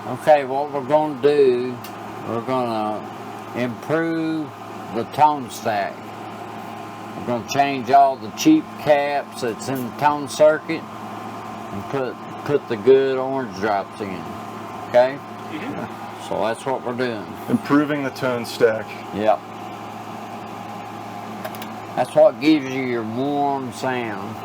Okay, what we're going to do, we're going to improve the tone stack. We're going to change all the cheap caps that's in the tone circuit and put the good orange drops in. Okay? Mm-hmm. So that's what we're doing. Improving the tone stack. Yep. That's what gives you your warm sound.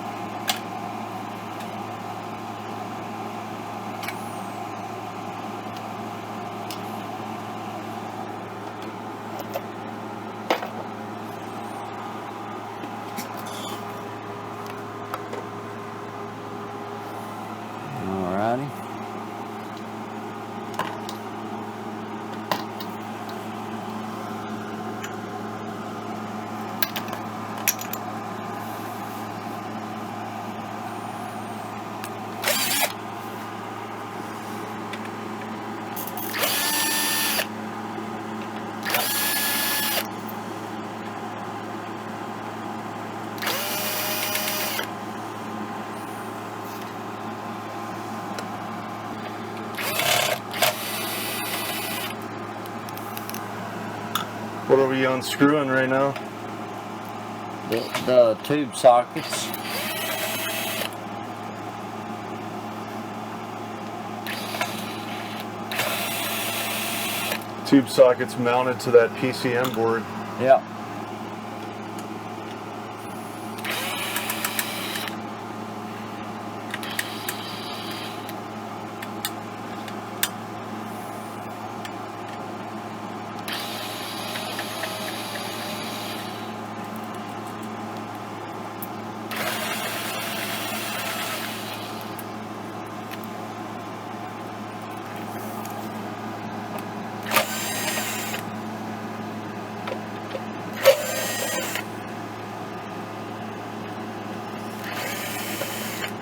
Alrighty. What are we unscrewing right now? The tube sockets. Tube sockets mounted to that PCM board. Yep.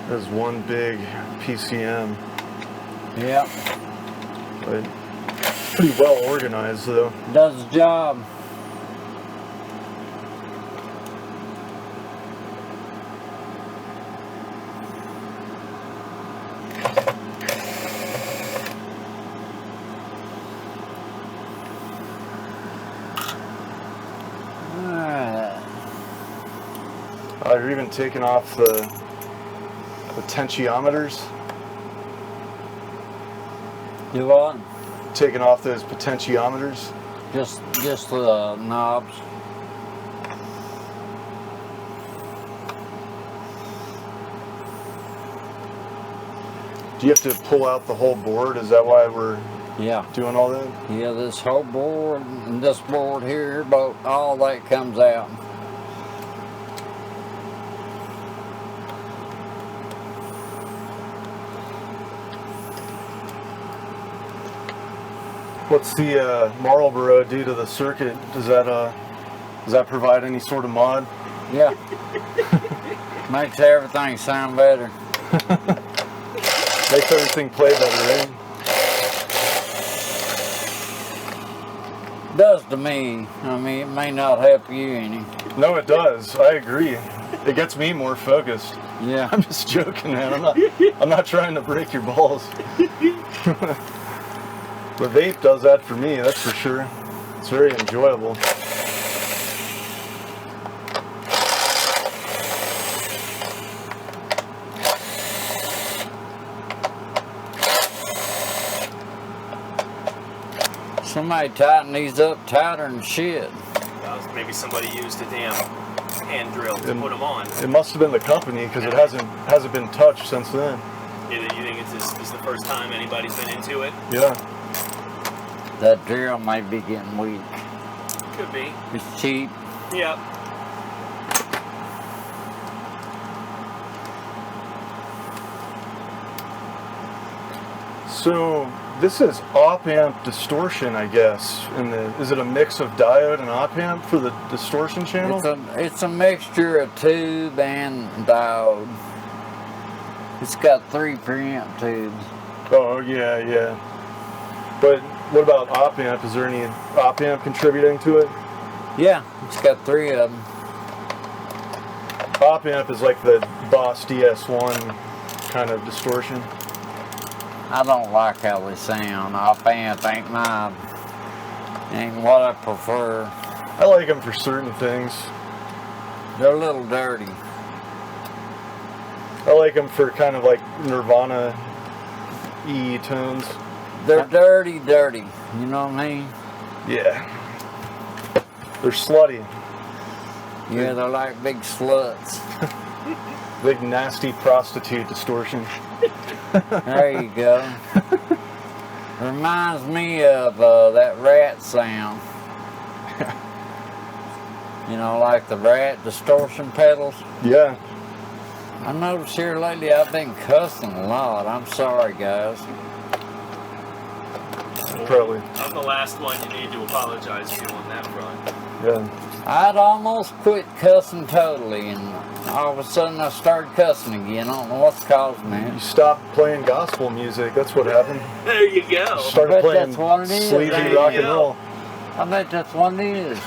There's one big PCM. Yep. But pretty well organized though. Does the job. Alright. You're even taking off the potentiometers. Do what? Taking off those potentiometers. Just the knobs. Do you have to pull out the whole board? Is that why we're doing all that? Yeah, this whole board and this board here, both all that comes out. What's the Marlboro do to the circuit? Does that provide any sort of mod? Yeah. Makes everything sound better. Makes everything play better, right? Does to me. I mean, it may not help you any. No, it does. I agree. It gets me more focused. Yeah. I'm just joking, man. I'm not trying to break your balls. The vape does that for me, that's for sure. It's very enjoyable. Somebody tighten these up tighter than shit. Maybe somebody used a damn hand drill to put them on. It must have been the company because it hasn't been touched since then. You think this is the first time anybody's been into it? Yeah. That drill might be getting weak. Could be. It's cheap. Yep. So this is op-amp distortion, I guess. Is it a mix of diode and op-amp for the distortion channel? It's a mixture of tube and diode. It's got 3 preamp tubes. Oh yeah. But what about op-amp? Is there any op-amp contributing to it? Yeah, it's got 3 of them. Op-amp is like the Boss DS1 kind of distortion. I don't like how they sound. Op amp ain't what I prefer. I like them for certain things. They're a little dirty. I like them for kind of like Nirvana E tones. They're dirty. You know what I mean? Yeah. They're slutty. Yeah, they're like big sluts. Big nasty prostitute distortion. There you go. Reminds me of that rat sound. You know, like the rat distortion pedals. Yeah. I noticed here lately I've been cussing a lot. I'm sorry, guys. Probably. I'm the last one you need to apologize to on that front. Yeah. I'd almost quit cussing totally, and all of a sudden I started cussing again. I don't know what's causing You that. stopped playing gospel music. That's what happened. There you go. Started bet playing that's what it is. sleazy There you rock and go. roll. I bet that's what it is.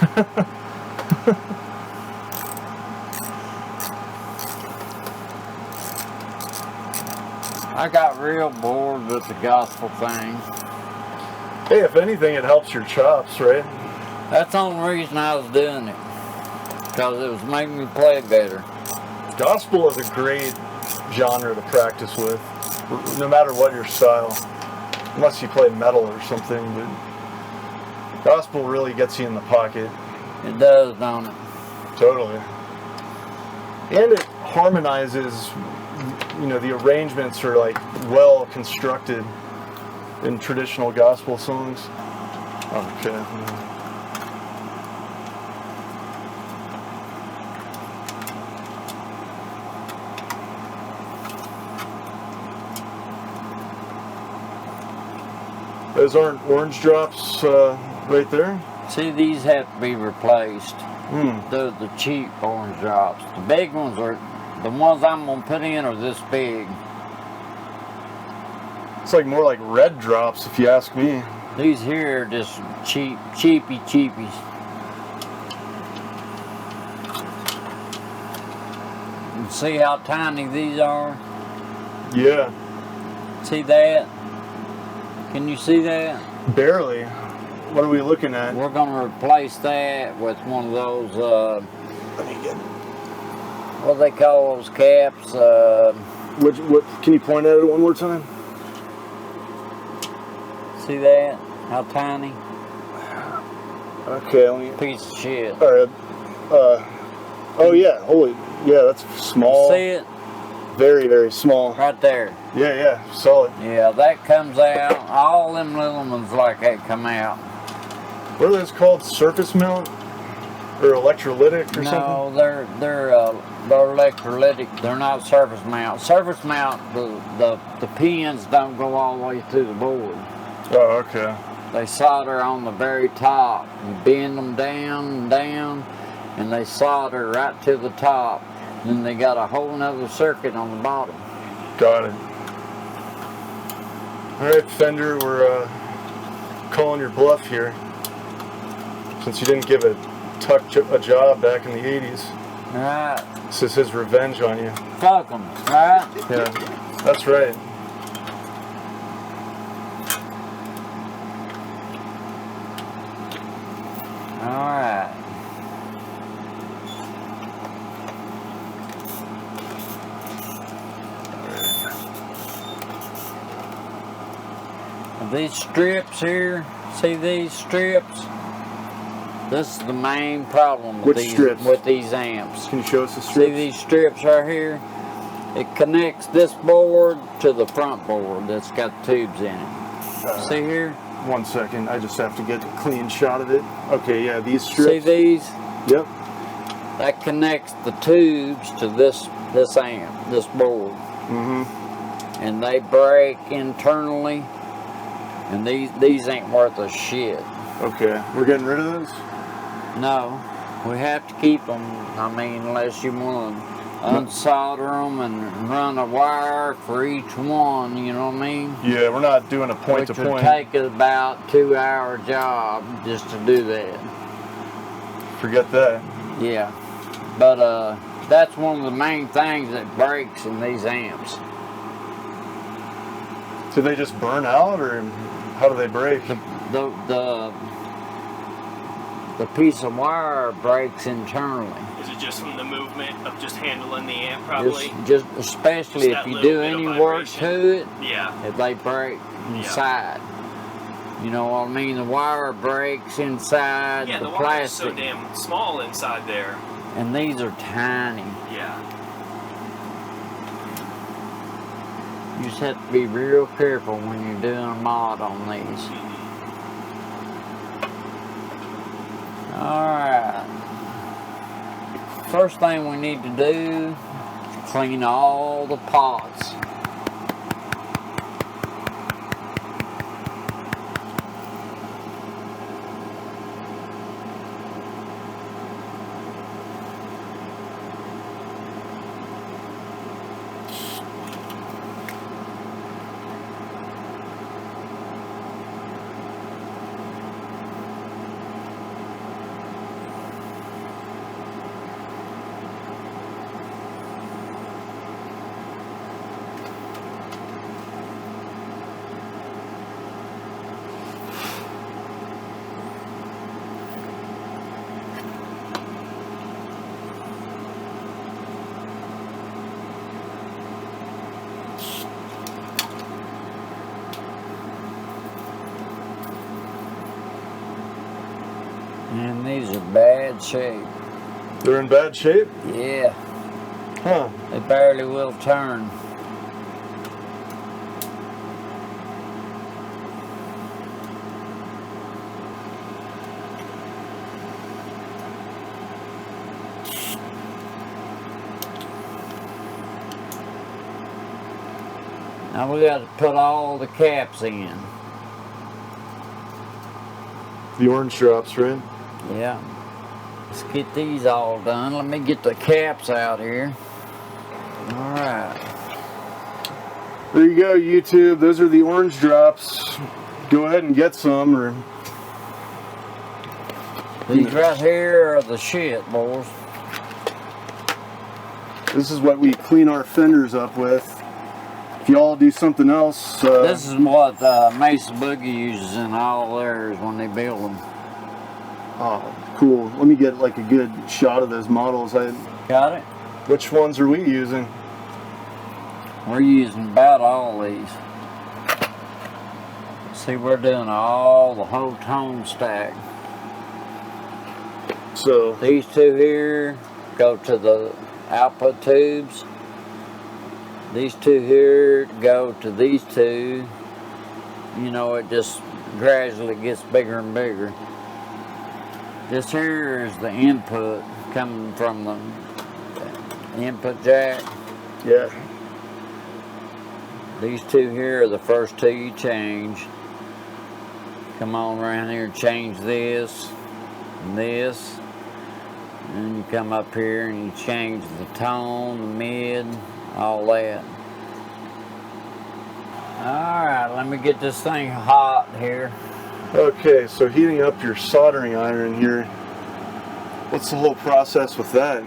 I got real bored with the gospel thing. Hey, if anything, it helps your chops, right? That's the only reason I was doing it. Because it was making me play better. Gospel is a great genre to practice with, no matter what your style. Unless you play metal or something, but gospel really gets you in the pocket. It does, don't it? Totally. And it harmonizes, you know, the arrangements are like well constructed in traditional gospel songs. Okay. Those aren't orange drops right there? See, these have to be replaced. Hmm. The cheap orange drops. The big ones are, the ones I'm going to put in are this big. It's like more like red drops, if you ask me. These here are just cheapies. And see how tiny these are? Yeah, See that? Can you see that? barely. What are we looking at? We're going to replace that with one of those, Let me get. what do they call those caps? What? Can you point at it one more time? See that? How tiny? Okay, let me. Piece of shit. All right. Oh yeah. Holy. Yeah, that's small. See it? Very, very small. Right there. Yeah, yeah. Solid. Yeah, that comes out. All them little ones like that come out. What are those called? Surface mount or electrolytic or something? No, they're electrolytic. They're not surface mount. Surface mount, the pins don't go all the way through the board. Oh, okay. They solder on the very top. You bend them down, and they solder right to the top. Then they got a whole nother circuit on the bottom. Got it. All right, Fender, we're calling your bluff here. Since you didn't give a job back in the 80s. Right. This is his revenge on you. Fuck them, right? Yeah, that's right. Alright. These strips here, see these strips? This is the main problem with Which strips? with these amps. Can you show us the See strips? these strips right here? It connects this board to the front board that's got tubes in it. See here? 1 second, I just have to get a clean shot of it. Okay, yeah, these strips. See these? Yep. That connects the tubes to this amp, this board. Mm-hmm. And they break internally, and these ain't worth a shit. Okay, we're getting rid of those? No, we have to keep them. I mean, unless you want to unsolder them and run a wire for each one, you know what I mean? Yeah, we're not doing a point Which to would point. take about 2-hour job just to do that. Forget that. Yeah, but that's one of the main things that breaks in these amps. Do they just burn out, or how do they break? The piece of wire breaks internally. Is it just from the movement of just handling the amp, probably? Just especially Just if that you little do bit of any work vibration. to it, Yeah. if they break inside. You know what I mean? The wire breaks inside Yeah, the the wire is so plastic. damn small inside there. And these are tiny. Yeah. You just have to be real careful when you're doing a mod on these. Alright. First thing we need to do is clean all the pots. And these are bad shape. They're in bad shape? Yeah, Huh. they barely will turn. Now we got to put all the caps in. The orange drops, right? Yeah. Let's get these all done. Let me get the caps out here. Alright. There you go, YouTube. Those are the orange drops. Go ahead and get some, or These right here are the shit, boys. this is what we clean our fenders up with. If y'all do something else, This is what Mesa Boogie uses in all theirs when they build them. oh, cool. Let me get like a good shot of those models. Got it? Which ones are we using? We're using about all these. See, we're doing all the whole tone stack. So These two here go to the output tubes. These two here go to these two. You know, it just gradually gets bigger and bigger. This here is the input coming from the input jack. yeah, These two here are the first two you change. Come on around here and change this and this. And you come up here and you change the tone, the mid, all that. Alright, let me get this thing hot here. okay. So heating up your soldering iron here. What's the whole process with that?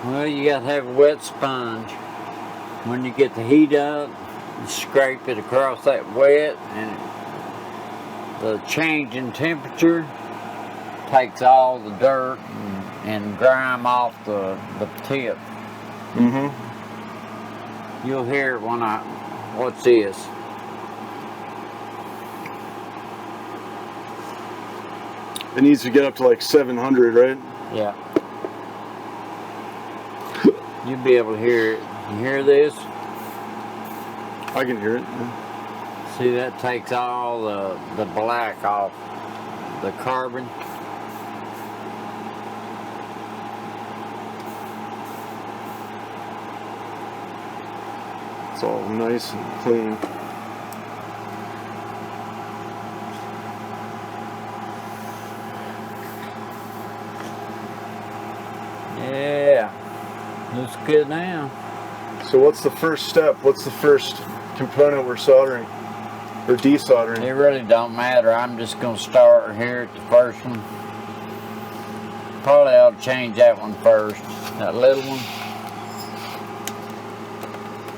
Well, you gotta have a wet sponge. When you get the heat up, you scrape it across that wet, and the change in temperature takes all the dirt and grime off the tip. Mm-hmm. You'll hear it when what's this? It needs to get up to like 700, right? Yeah. You'll be able to hear it. You hear this? I can hear it. Yeah. See, that takes all the black off the carbon. It's all nice and clean. Yeah. Looks good now. So what's the first step? What's the first component we're soldering or desoldering? It really don't matter. I'm just gonna start here at the first one. Probably ought to change that one first. That little one.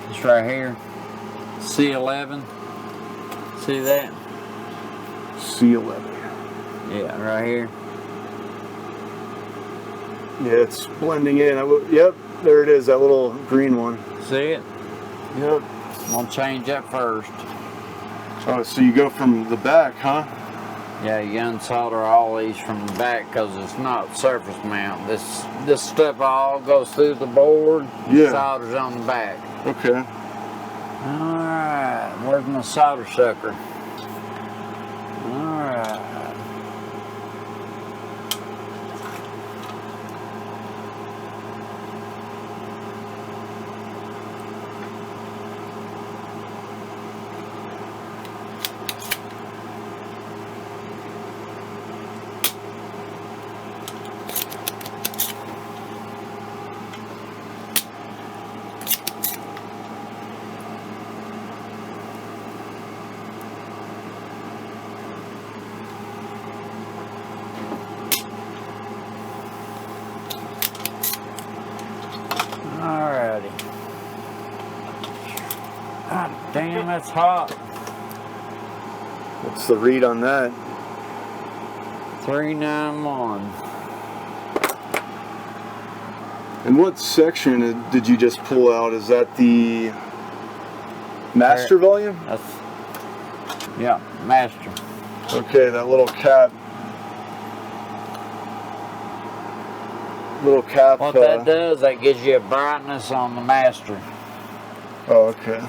It's right here. C11. See that? C11. Yeah, right here. Yeah, it's blending in. Yep, there it is, that little green one. See it? Yep. I'm gonna change that first. Oh, so you go from the back, huh? Yeah, you unsolder all these from the back because it's not surface mount. This stuff all goes through the board. Yeah. Solders on the back. Okay. Alright, where's my solder sucker? Alright. Alrighty. God damn, that's hot. What's the read on that? 391. And what section did you just pull out? Is that the master volume? That's, yeah, master. Okay, that little cap. Little cap. What that does, that gives you a brightness on the master. Oh, okay.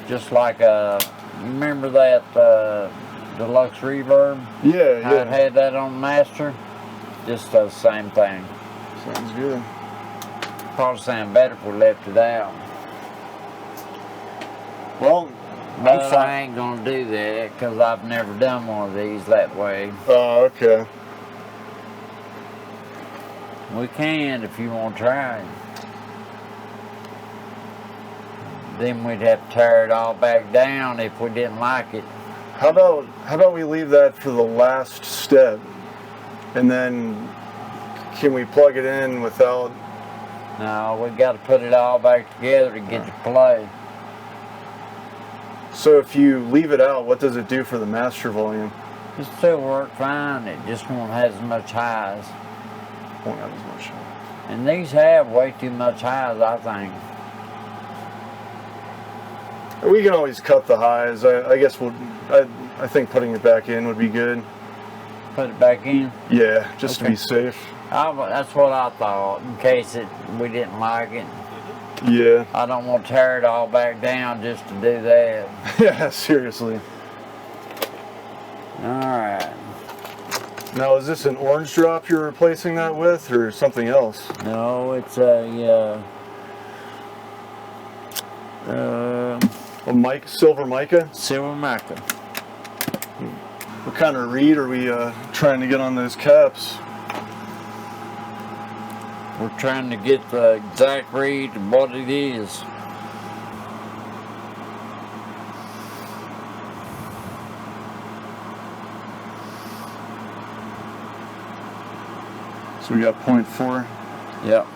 Just like remember that deluxe reverb? Yeah, How it yeah. had that on the master? Just does the same thing. Sounds good. Probably sound better if we left it out. Well, But I ain't gonna do that because I've never done one of these that way. Oh, okay. We can if you want to try it. Then we'd have to tear it all back down if we didn't like it. How about we leave that for the last step, and then can we plug it in without? No, we got to put it all back together to get to play. So if you leave it out, what does it do for the master volume? It still work fine. It just won't have as much highs. Won't have as much. And these have way too much highs, I think. We can always cut the highs. I guess I think putting it back in would be good. Put it back in. Yeah, just to Okay. be safe. That's what I thought, in case we didn't like it. Yeah. I don't want to tear it all back down just to do that. Yeah, seriously. Alright. Now, is this an orange drop you're replacing that with, or something else? No, it's a Silver mica? silver mica. What kind of read are we trying to get on those caps? We're trying to get the exact read of what it is. So we got 0.4. Yep.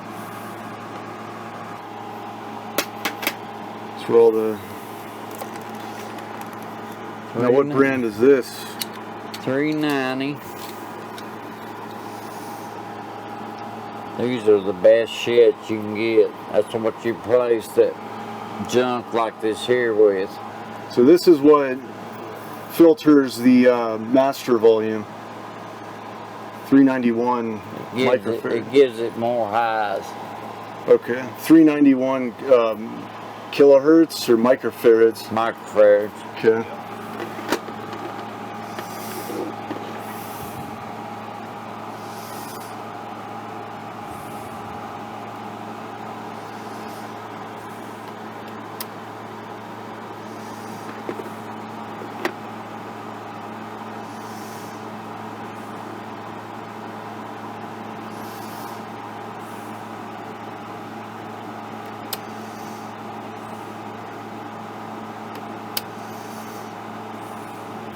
That's where all the... Now, what brand is this? 390. These are the best shit you can get. That's what you replace that junk like this here with. So this is what filters the master volume. 391 microfarad. It gives it more highs. Okay, 391 kilohertz or microfarads. Microfarads. Okay.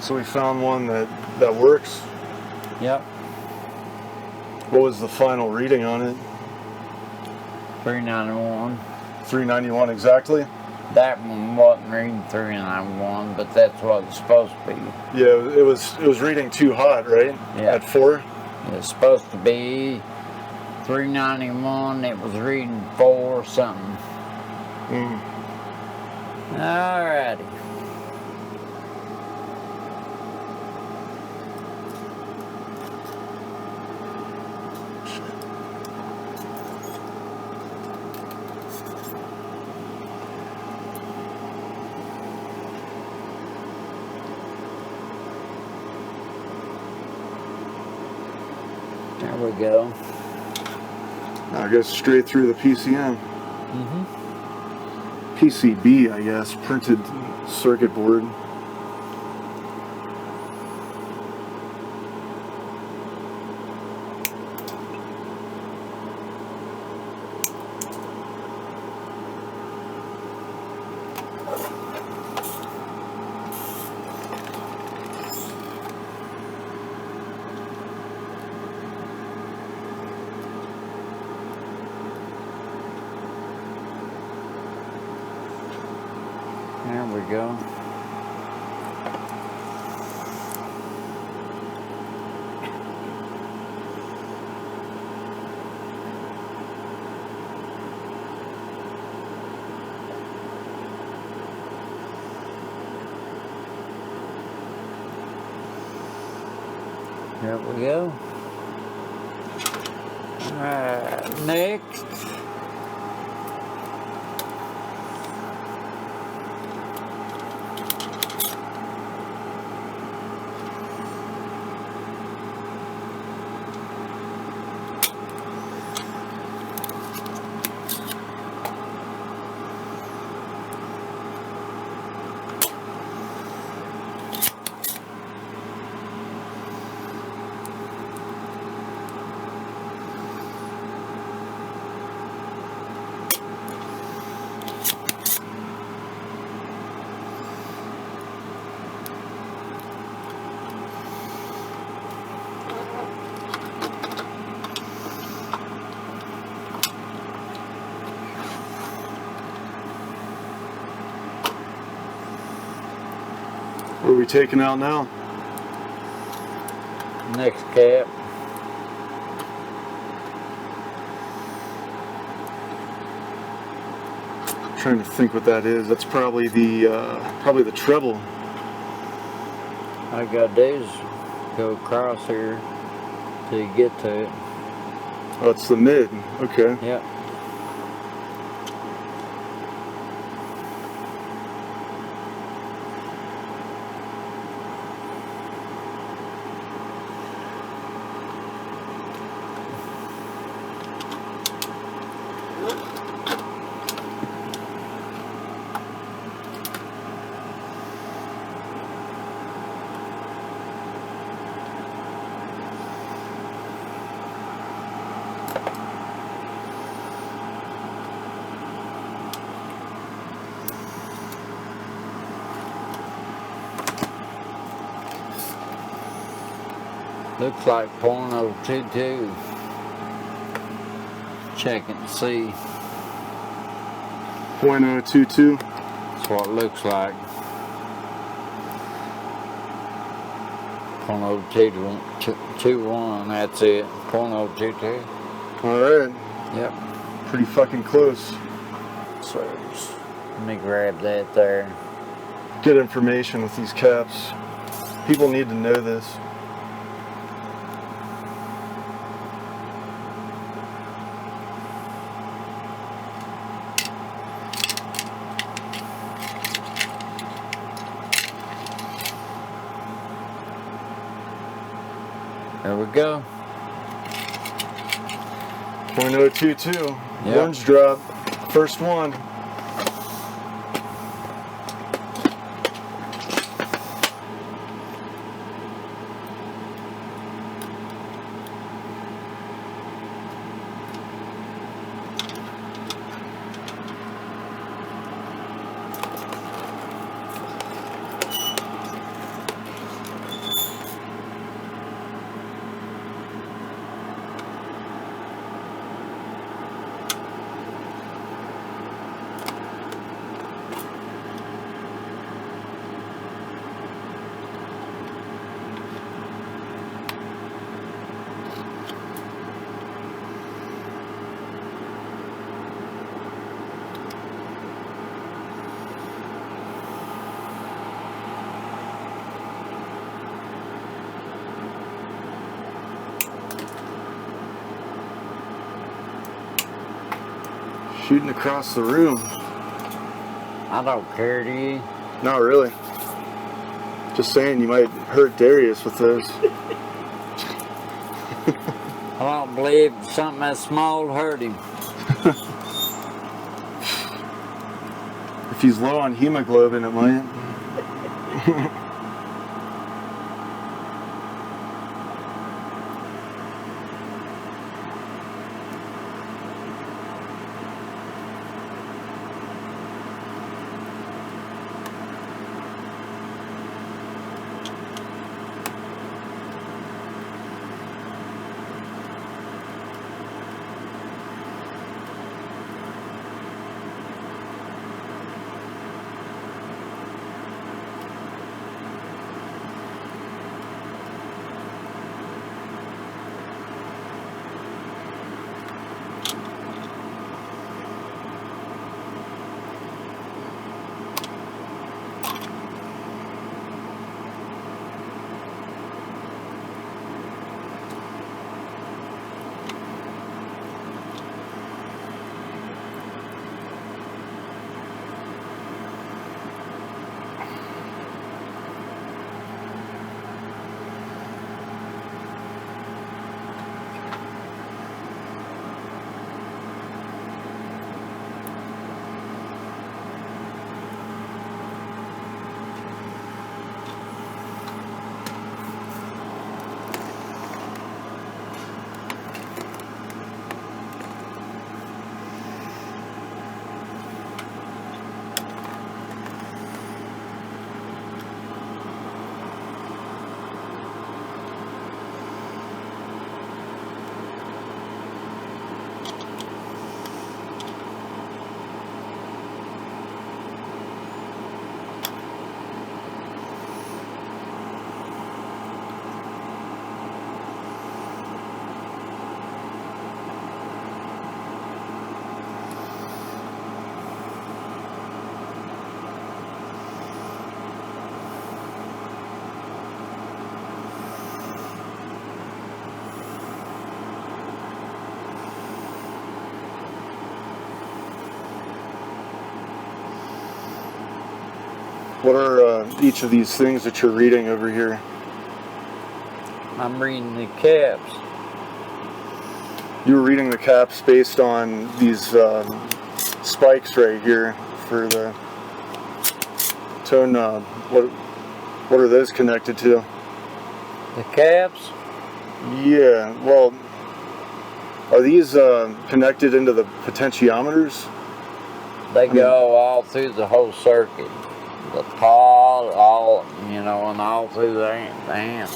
So we found one that works. Yep. What was the final reading on it? 391. 391 exactly? That one wasn't reading 391, but that's what it's supposed to be. Yeah, it was reading too hot, right? Yeah. At 4? It's supposed to be 391. It was reading 4 something. Alrighty. There we go. Now it goes straight through the PCM. PCB, I guess, printed circuit board. There we go. There we go. Alright, next. What are we taking out now? Next cap. I'm trying to think what that is. That's probably the treble. I got these go across here till you get to it. Oh, it's the mid. Okay. Yep. Looks like .022. Check it and see. .022. That's what it looks like. .021, that's it. .022. Alright. Yep. Pretty fucking close. So let me grab that there. Good information with these caps. People need to know this. There we go. .022. Yep. Orange drop. First one. Shooting across the room. I don't care, do you? Not really. Just saying you might hurt Darius with those. I don't believe something that small will hurt him. If he's low on hemoglobin, it might. What are each of these things that you're reading over here? I'm reading the caps. You were reading the caps based on these spikes right here for the tone knob. What are those connected to? The caps? Yeah, well, are these connected into the potentiometers? They go all through the whole circuit. The pod, all, you know, and all through the amp.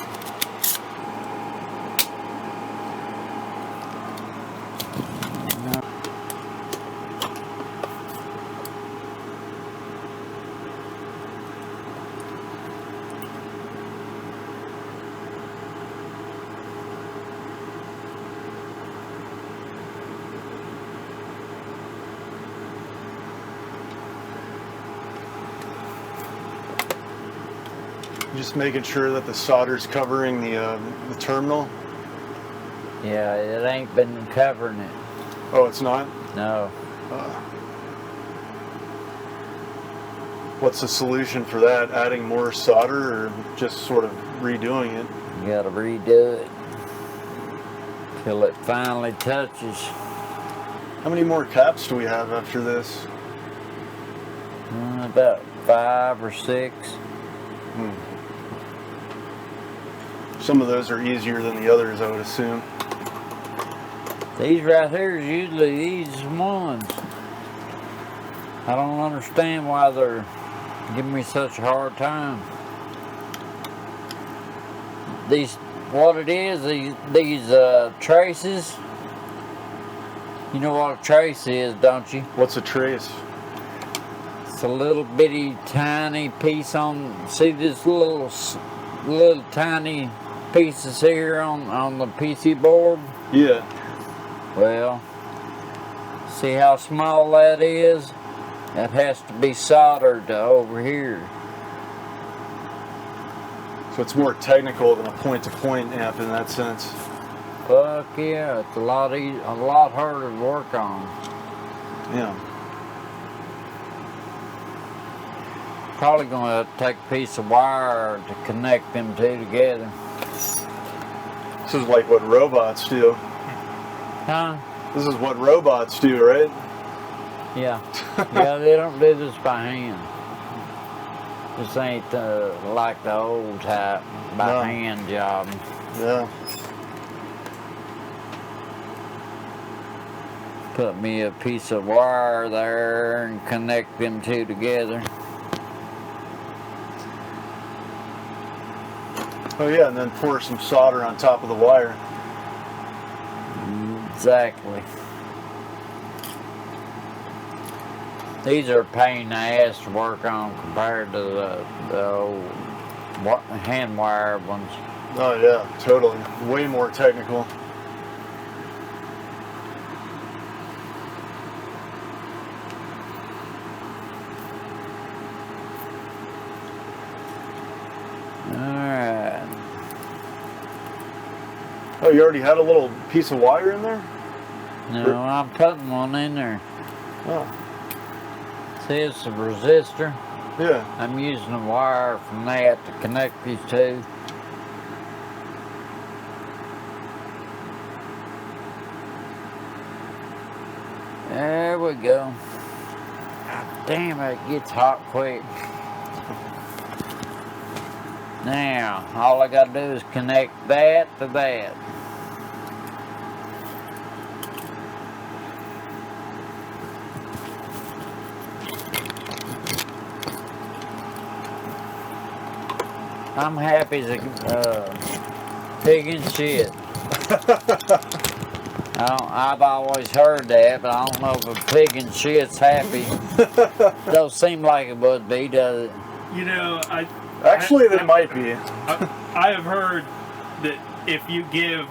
Just making sure that the solder's covering the terminal. Yeah, it ain't been covering it. Oh, it's not? No. What's the solution for that? Adding more solder or just sort of redoing it? You gotta redo it till it finally touches. How many more caps do we have after this? About 5 or 6. Some of those are easier than the others, I would assume. These right here is usually these ones. I don't understand why they're giving me such a hard time. These, what it is, these traces. You know what a trace is, don't you? What's a trace? It's a little bitty tiny piece on, see this little tiny pieces here on the PC board? Yeah. Well, see how small that is? That has to be soldered to over here. So it's more technical than a point-to-point amp in that sense. Fuck yeah, it's a lot harder to work on. Yeah. Probably gonna take a piece of wire to connect them two together. This is like what robots do. Huh? This is what robots do, right? Yeah. Yeah, they don't do this by hand. This ain't like the old type by No. hand job. Yeah. Put me a piece of wire there and connect them two together. Oh yeah, and then pour some solder on top of the wire. Exactly. These are a pain in the ass to work on compared to the old hand wired ones. Oh yeah, totally. Way more technical. Alright. Oh, you already had a little piece of wire in there? No, I'm putting one in there. Oh. See, it's a resistor. Yeah. I'm using a wire from that to connect these two. There we go. God damn, it gets hot quick. Now, all I gotta do is connect that to that. I'm happy as a pig in shit. I've always heard that, but I don't know if a pig in shit's happy. Don't seem like it would be, does it? You know, Actually, they might be. I have heard that if you give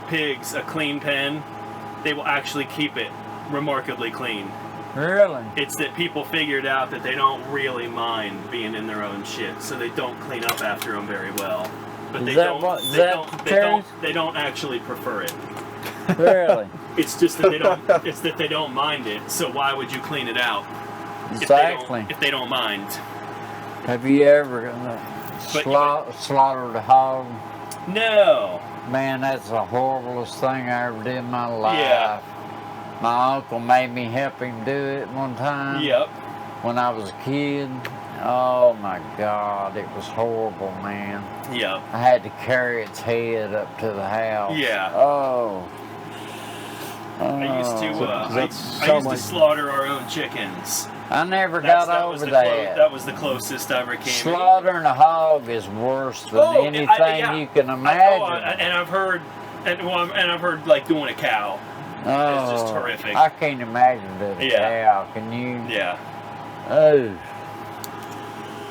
pigs a clean pen, they will actually keep it remarkably clean. Really? It's that people figured out that they don't really mind being in their own shit, so they don't clean up after them very well. But Is they that don't. what- is They that don't. the They don't. truth? They don't actually prefer it. Really? It's just that they don't. It's that they don't mind it. So why would you clean it out? Exactly. If they don't mind. Have you ever But- slaughtered a hog? No. Man, that's the horriblest thing I ever did in my life. Yeah. My uncle made me help him do it one time. Yep. When I was a kid. Oh my God, it was horrible, man. Yep. I had to carry its head up to the house. Yeah. Oh. I used to. Does I that used sound to like- slaughter our own chickens. I never That got was over the that. that was the closest I ever came. Slaughtering a hog is worse than anything yeah. you can imagine. And I've heard, and I've heard like doing a cow. It's just horrific. I can't imagine doing a Yeah. cow. Can you? Yeah. Oh.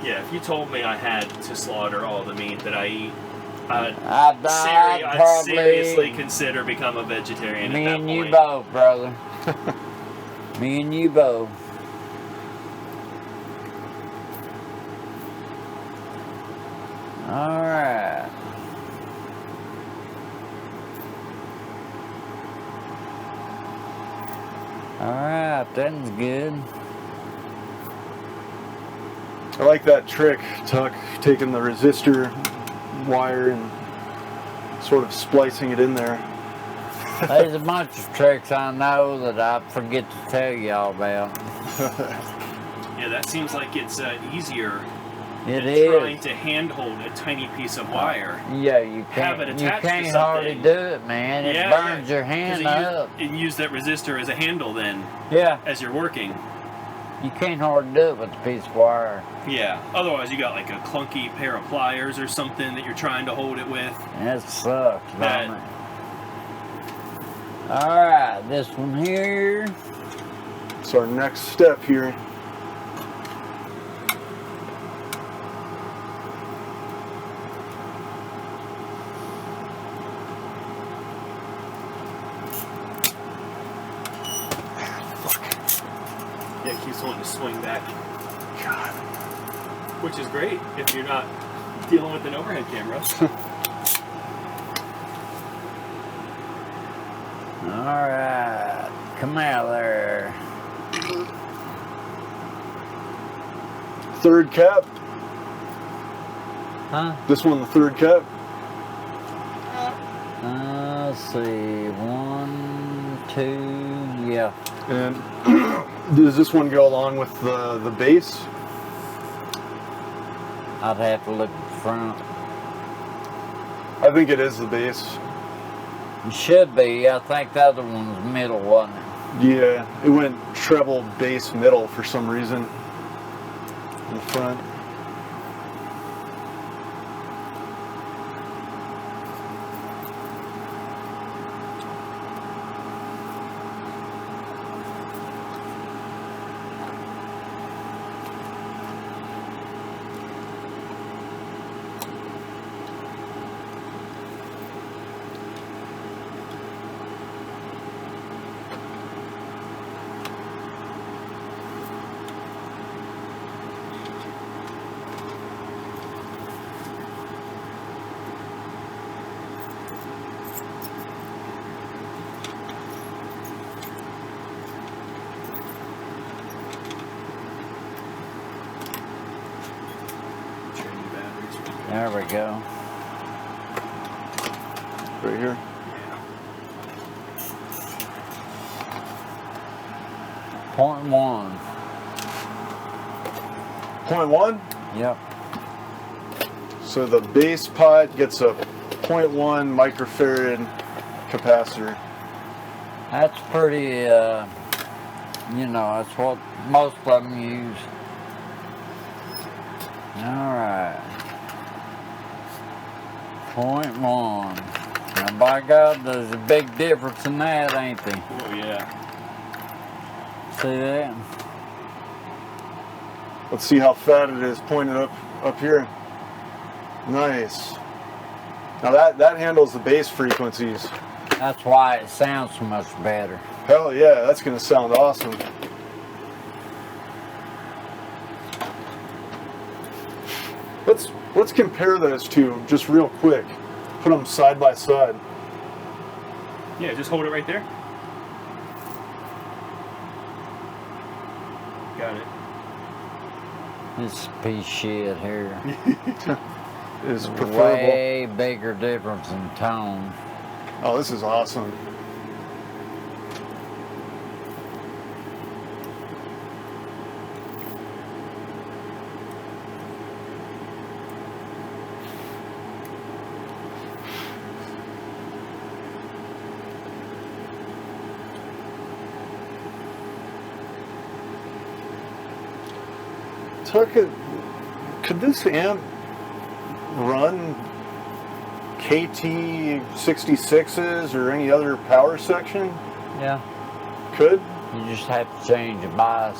Yeah. If you told me I had to slaughter all the meat that I eat, I'd I'd seriously probably. consider become a vegetarian Me at that and point. you both, brother. Me and you both. All right. All right, that's good. I like that trick, Tuck, taking the resistor wire and sort of splicing it in there. There's a bunch of tricks I know that I forget to tell y'all about. Yeah, that seems like it's easier It than trying is. to handhold a tiny piece of wire. Yeah, you Have it can't. You attached to can't hardly something. do it, man. It burns your 'Cause hand you up. and use that resistor as a handle then, Yeah, as you're working. you can't hardly do it with a piece of wire. Yeah. Otherwise, you got like a clunky pair of pliers or something that you're trying to hold it with. That sucks, That- don't it? All right, this one here. So our next step here. Yeah, it keeps wanting to swing back, God. which is great if you're not dealing with an overhead camera. All right, come out there. third cap? Huh? This one the third cap? Let's see. 1, 2, yeah. And does this one go along with the bass? I'd have to look at the front. I think it is the bass. It should be. I think the other one was middle, wasn't it? Yeah, it went treble bass middle for some reason in the front. There we go. Right here. Point 1. 0.1? Yep. So the bass pot gets a 0.1 microfarad capacitor. That's pretty, you know, that's what most of them use. Alright. 0.1. Now, by God, there's a big difference in that, ain't there? Oh, yeah. See that? Let's see how fat it is pointed up here. Nice. Now that handles the bass frequencies. That's why it sounds so much better. Hell yeah, that's gonna sound awesome. Let's compare those two just real quick. Put them side by side. Yeah, just hold it right there. Got it. This piece of shit here. Is preferable. Way bigger difference in tone. Oh, this is awesome. Could this amp run KT 66s or any other power section? Yeah. Could? You just have to change the bias.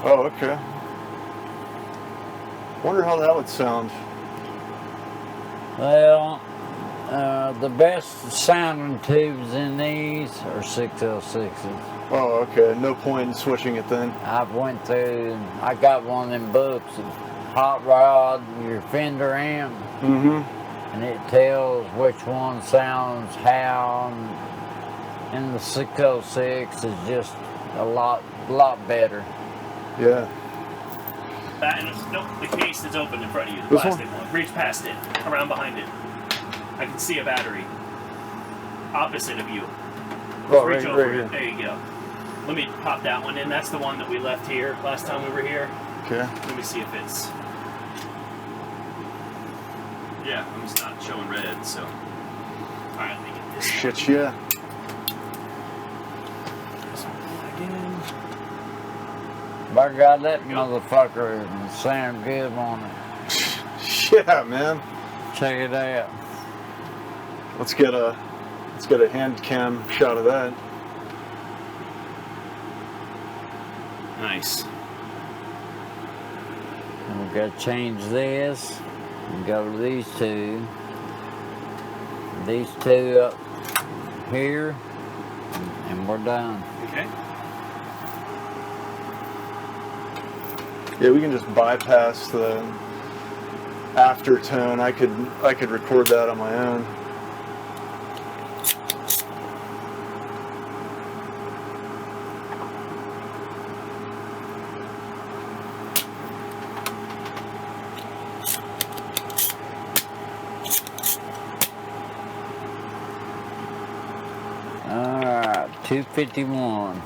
Oh, okay. Wonder how that would sound. Well, the best sounding tubes in these are 6L6s. Oh, okay. No point in switching it then. I've went through, and I got one of them books, Hot Rod, your Fender amp, and it tells which one sounds how, and the 606 is just a lot better. Yeah. Nope, the case that's open in front of you, the This plastic one. Reach past it, around behind it. I can see a battery. Opposite of you. Oh, Reach right, over right it. here. There you go. Let me pop that one in. That's the one that we left here last time we were here. Okay. Let me see if it's... Yeah, I'm just not showing red, so... Alright, let me get this. Shit, yeah. By God, that motherfucker sound good on it. Yeah, man. Check it out. Let's get a hand cam shot of that. Nice. And we've got to change this and go to these two. These two up here, and we're done. Okay. Yeah, we can just bypass the aftertone. I could record that on my own. 251.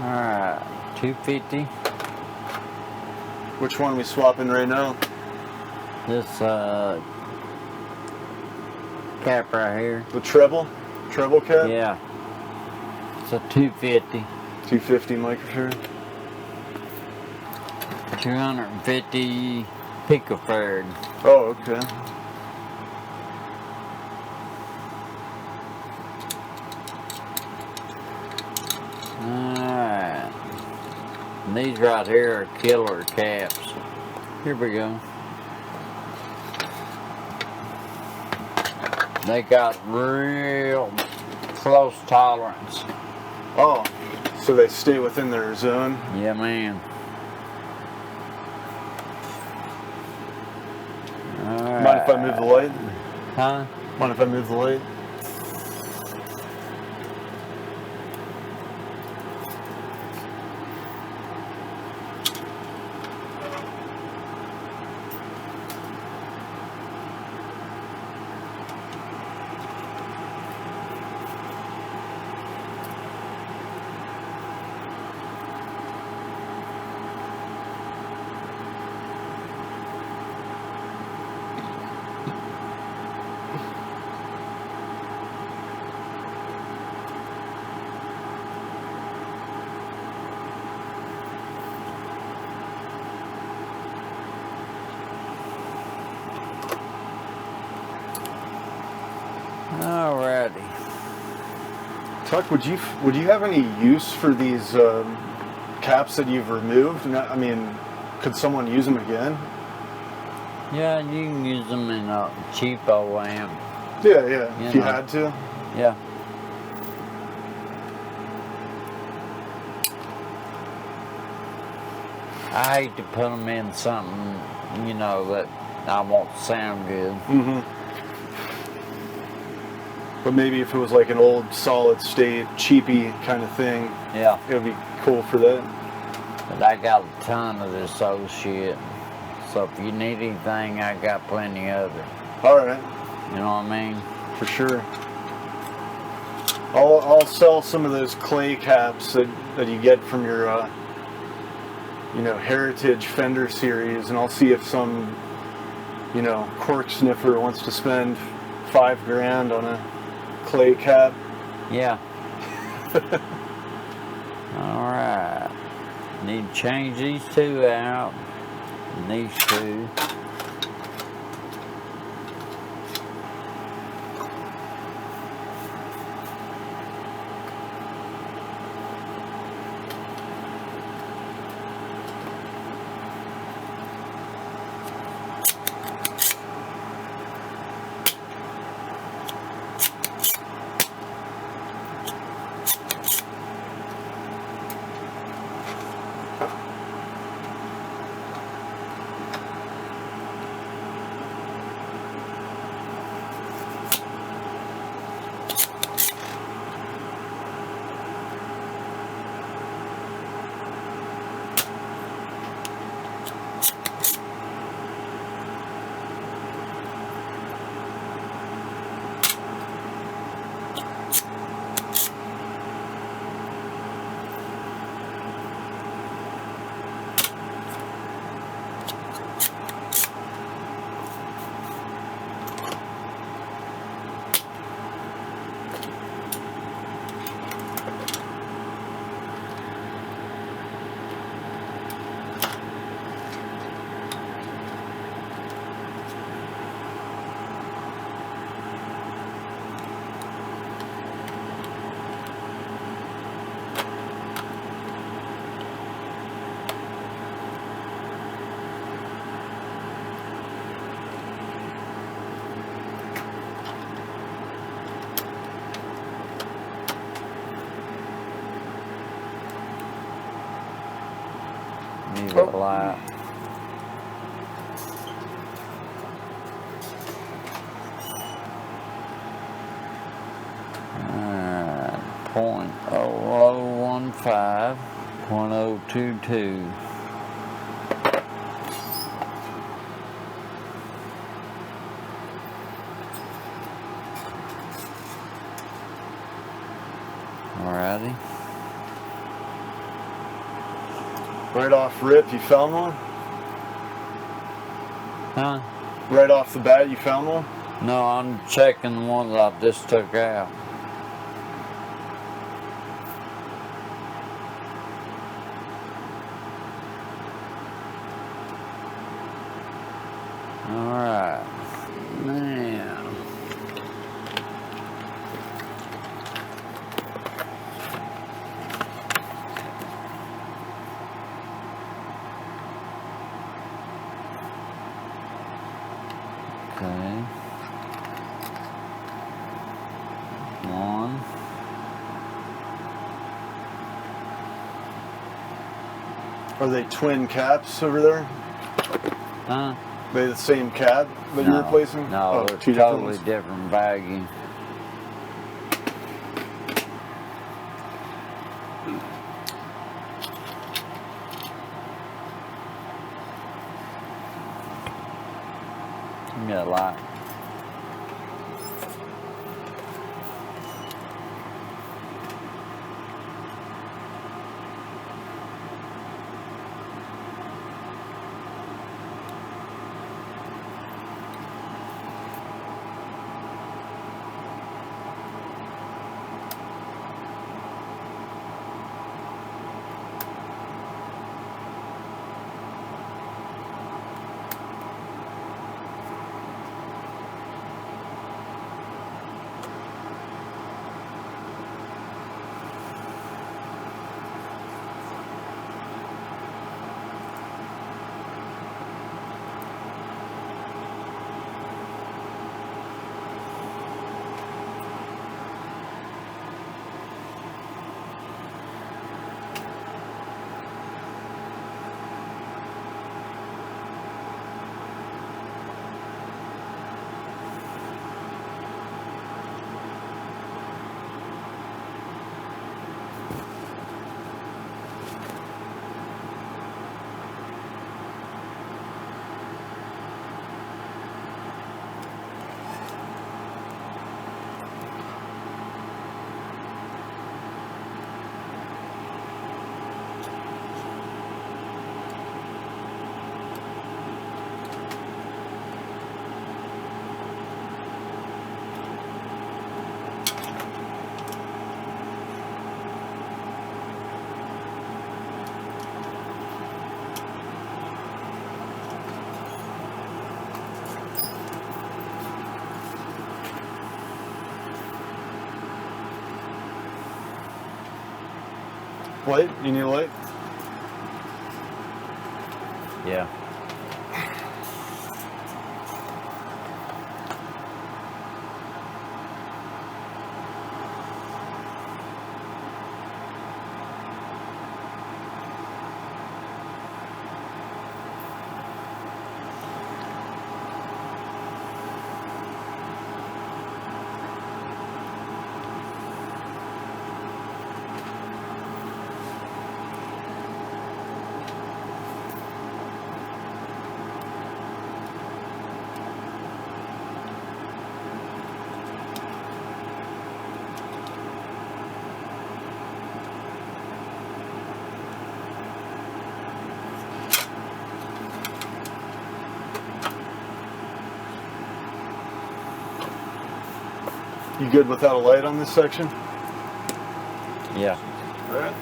Alright, 250. Which one we swapping right now? This cap right here. The treble cap? Yeah. It's a 250. 250 microfarad. 250 picofarad. Oh, okay. Alright. And these right here are killer caps. Here we go. They got real close tolerance. Oh, so they stay within their zone? Yeah, man. Alright. Mind if I move the light? Huh? Mind if I move the light? Alrighty. Tuck, would you have any use for these caps that you've removed? I mean, could someone use them again? Yeah, you can use them in a cheapo amp. Yeah, yeah. If you know. had to. Yeah. I hate to put them in something, you know, that I want to sound good. Mm-hmm. But maybe if it was like an old solid state, cheapy kind of thing, Yeah. it would be cool for that. But I got a ton of this old shit. So if you need anything, I got plenty of it. All right, You know what I mean? for sure. I'll sell some of those clay caps that you get from your Heritage Fender series, and I'll see if some cork sniffer wants to spend $5,000 on a clay cap. Yeah. Alright. Need to change these two out. And these two. Need a light. .0015, .022. Alrighty. Right off rip, you found one? Huh? Right off the bat, you found one? No, I'm checking the one that I just took out. Alright. Now. Okay. One. Are they twin caps over there? Huh? They the same cap that you're replacing? No, Oh, they're two totally different different bagging. Give me a light. Light? You need a light? Yeah. You good without a light on this section? Yeah. All right.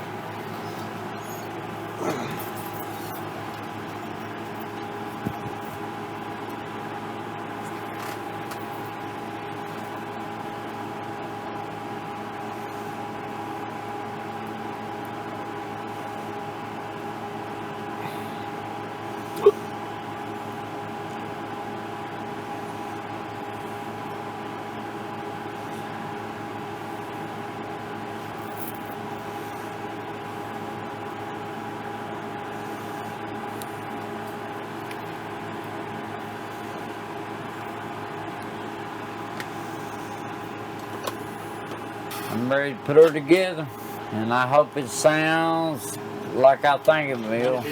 I'm ready to put her together, and I hope it sounds like I think it will.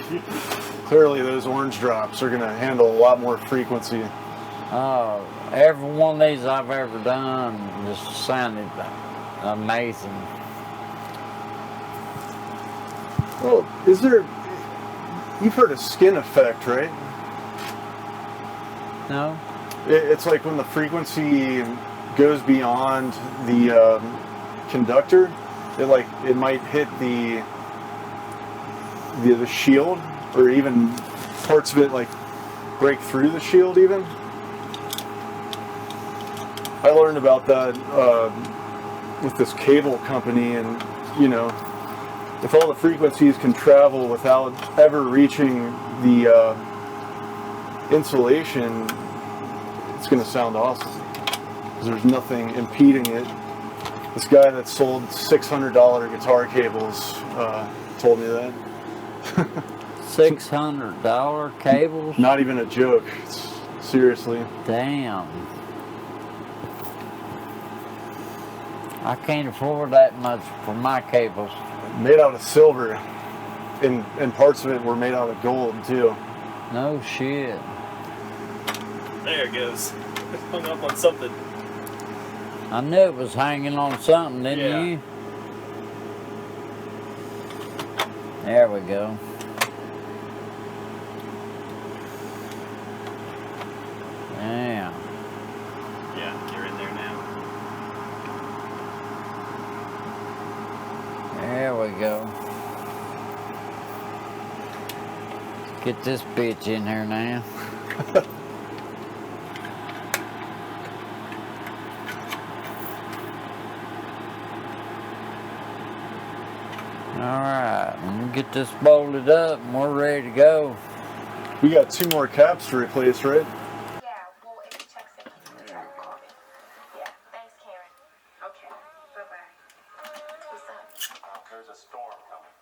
Clearly those orange drops are going to handle a lot more frequency. Every one of these I've ever done just sounded amazing. Well, you've heard of skin effect, right? No? It's like when the frequency goes beyond the conductor, it might hit the shield, or even parts of it like break through the shield even. I learned about that with this cable company, and if all the frequencies can travel without ever reaching the insulation, it's going to sound awesome because there's nothing impeding it. This guy that sold $600 guitar cables told me that. $600 cables? Not even a joke. Seriously. Damn. I can't afford that much for my cables. Made out of silver, and parts of it were made out of gold too. No shit. There it goes. It's hung up on something. I knew it was hanging on something, didn't you? There we go. Yeah. Yeah, you're in there now. There we go. Get this bitch in here now. Alright, let me get this bolted up and we're ready to go. We got 2 more caps to replace, right? Yeah, well, if he checks in, call me. Yeah, thanks, Karen. Okay, bye-bye. What's up? There's a storm coming.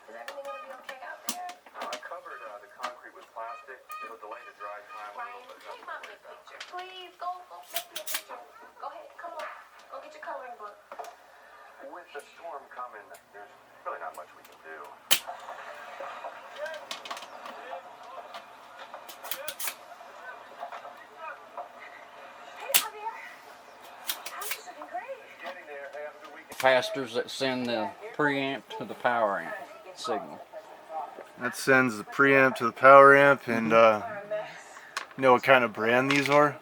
Is everything gonna be okay out there? I covered the concrete with plastic. It'll delay the dry time a Ryan, little bit. take my big picture. Please, go take me a picture. Go ahead, come on. Go get your coloring book. With the storm coming, there's really not much we can do. Hey, Javier. I'm just looking great. Getting there. Hey, have a good weekend. Capacitors that send the preamp to the power amp signal. That sends the preamp to the power amp, and you know what kind of brand these are?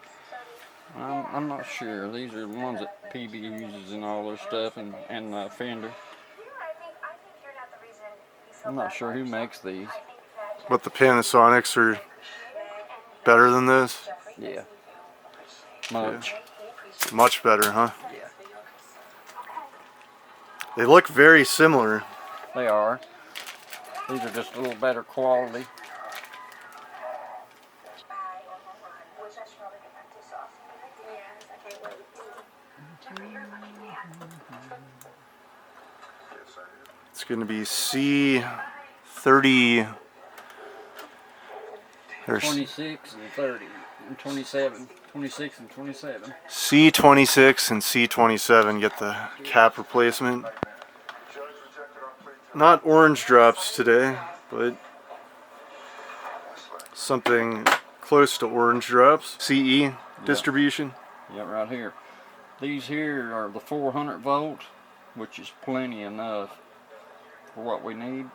I'm not sure. These are the ones that PB uses in all their stuff, and Fender. You know, I think you're not the reason he's so I'm not sure who makes these. But the Panasonics are better than this? Yeah. Much. Much better, huh? Yeah. They look very similar. They are. These are just a little better quality. It's going to be C30. There's 26 and 30 and 27. 26 and 27. C26 and C27 get the cap replacement. Not orange drops today, but something close to orange drops. CE distribution. Yeah, right here. These here are the 400 volt, which is plenty enough for what we need.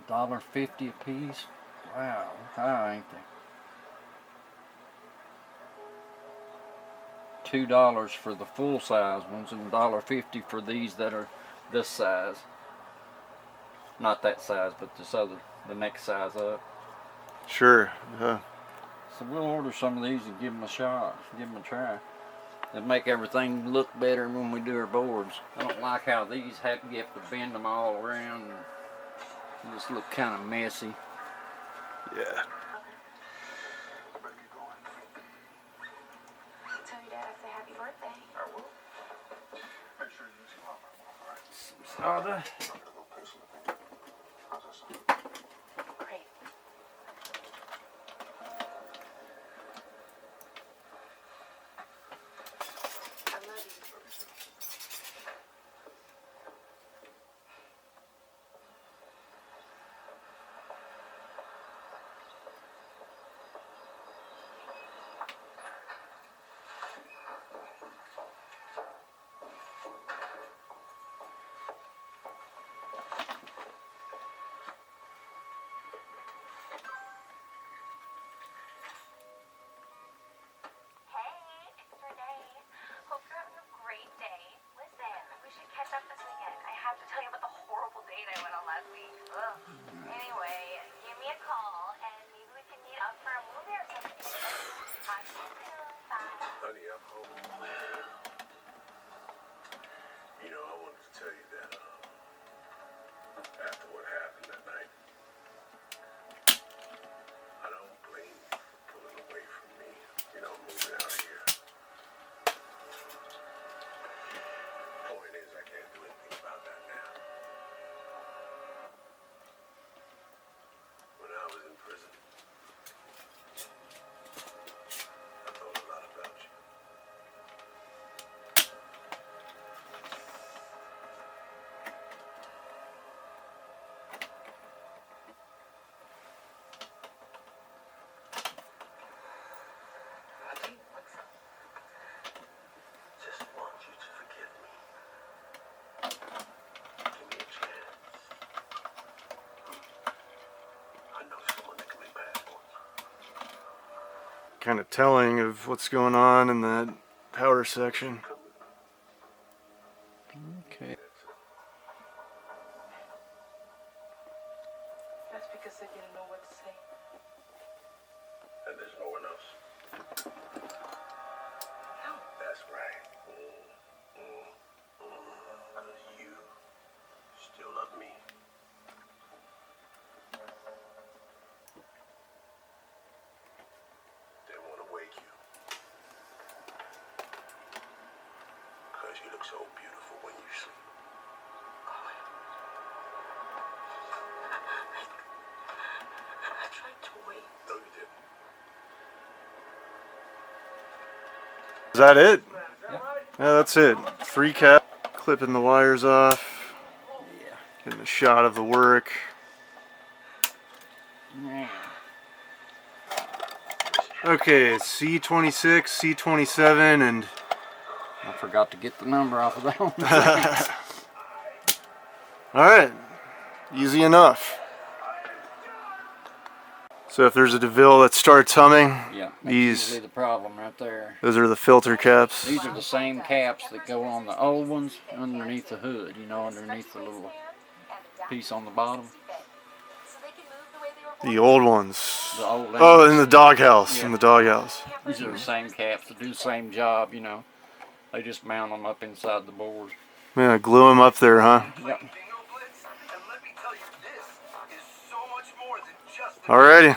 $1.50 a piece. Wow, how ain't they? $2 for the full size ones and $1.50 for these that are this size. Not that size, but this other, the next size up. Sure. Yeah. So we'll order some of these and give them a shot, give them a try. It'll make everything look better when we do our boards. I don't like how these have to bend them all around and just look kind of messy. Yeah. Tell your dad I say happy birthday. I will. Make sure you use your mama, all right? Sawdust. Great. I love you. kind of telling of what's going on in that power section. Okay. That's because they didn't know what to say. And there's no one else. No. That's right. Because you still love me. They want to wake you. Because you look so beautiful when you sleep. I tried to wait. No, you didn't. Is that it? Yeah, that's it. Free cap. Clipping the wires off. Yeah. Getting a shot of the work. Yeah. Okay, C26, C27, and I forgot to get the number off of that one. alright. Easy enough. So if there's a Deville that starts humming, Yeah, that's these usually the problem right there. those are the filter caps. These are the same caps that go on the old ones underneath the hood, you know, underneath the little piece on the bottom. The old ones. The old Oh, ones. in the doghouse. Yeah. In the doghouse. These are the same caps that do the same job, you know. They just mount them up inside the board. Yeah, glue them up there, huh? Yep. Alrighty.